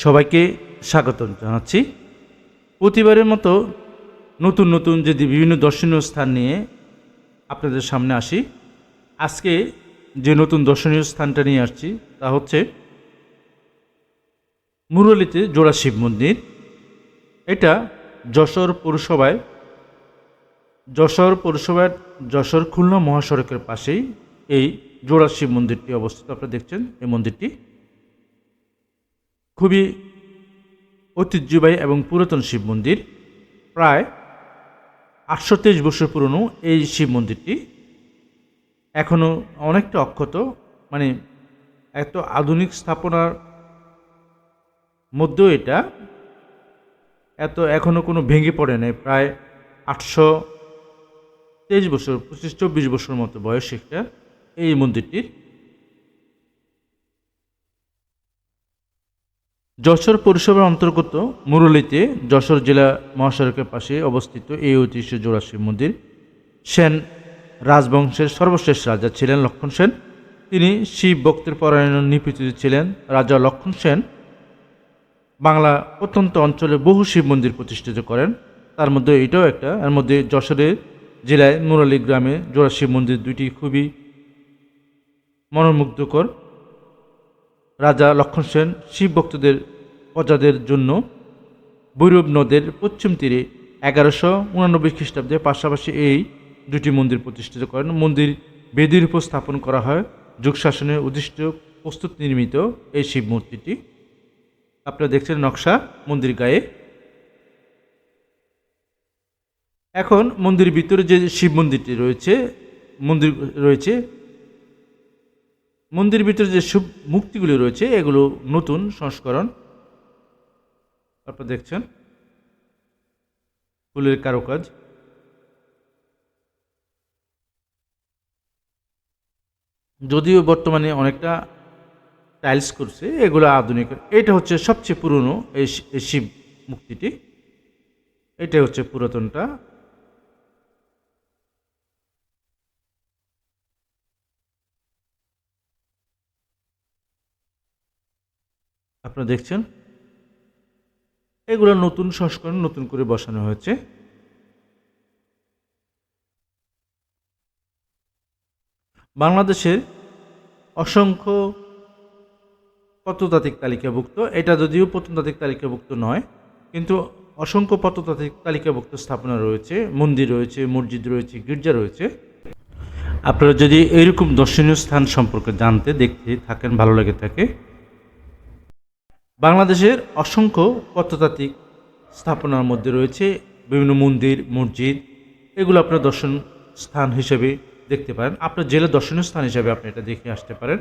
সবাইকে স্বাগত জানাচ্ছি। প্রতিবারের মতো নতুন নতুন যদি বিভিন্ন দর্শনীয় স্থান নিয়ে আপনাদের সামনে আসি, আজকে যে নতুন দর্শনীয় স্থানটা নিয়ে আসছি তা হচ্ছে মুরুলিতে জোড়া শিব মন্দির। এটা যশোর পৌরসভার যশোর খুলনা মহাসড়কের পাশেই এই জোড়া শিব মন্দিরটি অবস্থিত। আপনারা দেখছেন এই মন্দিরটি খুবই ঐতিহ্যবাহী এবং পুরাতন শিব মন্দির। প্রায় 823 বছর পুরনো এই শিব মন্দিরটি এখনও অনেকটা অক্ষত, মানে এত আধুনিক স্থাপনার মধ্যেও এটা এখনও কোনো ভেঙে পড়ে নাই। প্রায় 823 বছর, 25-24 বছর মতো বয়স একটা এই মন্দিরটির। যশোর পৌরসভার অন্তর্গত মুরুলিতে যশোর জেলা মহাসড়কের পাশে অবস্থিত এই ঐতিহ্য জোড়া শিব মন্দির। সেন রাজবংশের সর্বশেষ রাজা ছিলেন লক্ষণ সেন। তিনি শিব ভক্তের পরায়ণ নিপীড়িত ছিলেন। রাজা লক্ষণ সেন বাংলা প্রত্যন্ত অঞ্চলে বহু শিব মন্দির প্রতিষ্ঠিত করেন, তার মধ্যে এটাও একটা। এর মধ্যে যশোরের জেলায় মুরালি গ্রামে জোড়া শিব মন্দির দুইটি খুবই মনোমুগ্ধকর। রাজা লক্ষণ সেন শিব ভক্তদের প্রজাদের জন্য ভৈরব নদের পশ্চিম তীরে 1189 খ্রিস্টাব্দে পাশাপাশি এই দুটি মন্দির প্রতিষ্ঠিত করেন। মন্দির বেদির উপর স্থাপন করা হয় যুগ শাসনের উদ্দিষ্ট প্রস্তুত নির্মিত এই শিব মূর্তিটি। আপনারা দেখছেন নকশা মন্দির গায়ে। এখন মন্দিরের ভিতরে যে শিব মন্দিরটি রয়েছে, মন্দিরের ভিতরে যে শিব মূর্তিগুলি রয়েছে এগুলো নতুন সংস্করণ। আপনারা দেখছেন ফুলের কারুকাজ। যদিও বর্তমানে অনেকটা টাইলস করছে, এগুলো আধুনিক। এটা হচ্ছে সবচেয়ে পুরনো এই শিব মূর্তিটি, এটা হচ্ছে পুরাতনটা। আপনারা দেখছেন এগুলো নতুন সংস্করণ, নতুন করে বসানো হয়েছে। বাংলাদেশের অসংখ্য প্রত্নতাত্ত্বিক তালিকাভুক্ত, এটা যদিও প্রত্নতাত্ত্বিক তালিকাভুক্ত নয়, কিন্তু অসংখ্য প্রত্নতাত্ত্বিক তালিকাভুক্ত স্থাপনা রয়েছে, মন্দির রয়েছে, মসজিদ রয়েছে, গির্জা রয়েছে। আপনারা যদি এইরকম দর্শনীয় স্থান সম্পর্কে জানতে দেখতে থাকেন, ভালো লেগে থাকে, বাংলাদেশের অসংখ্য প্রত্নতাত্ত্বিক স্থাপনার মধ্যে রয়েছে বিভিন্ন মন্দির, মসজিদ। এগুলো আপনার দর্শন স্থান হিসেবে দেখতে পারেন। আপনার জেলার দর্শনীয় স্থান হিসেবে আপনি এটা দেখে আসতে পারেন।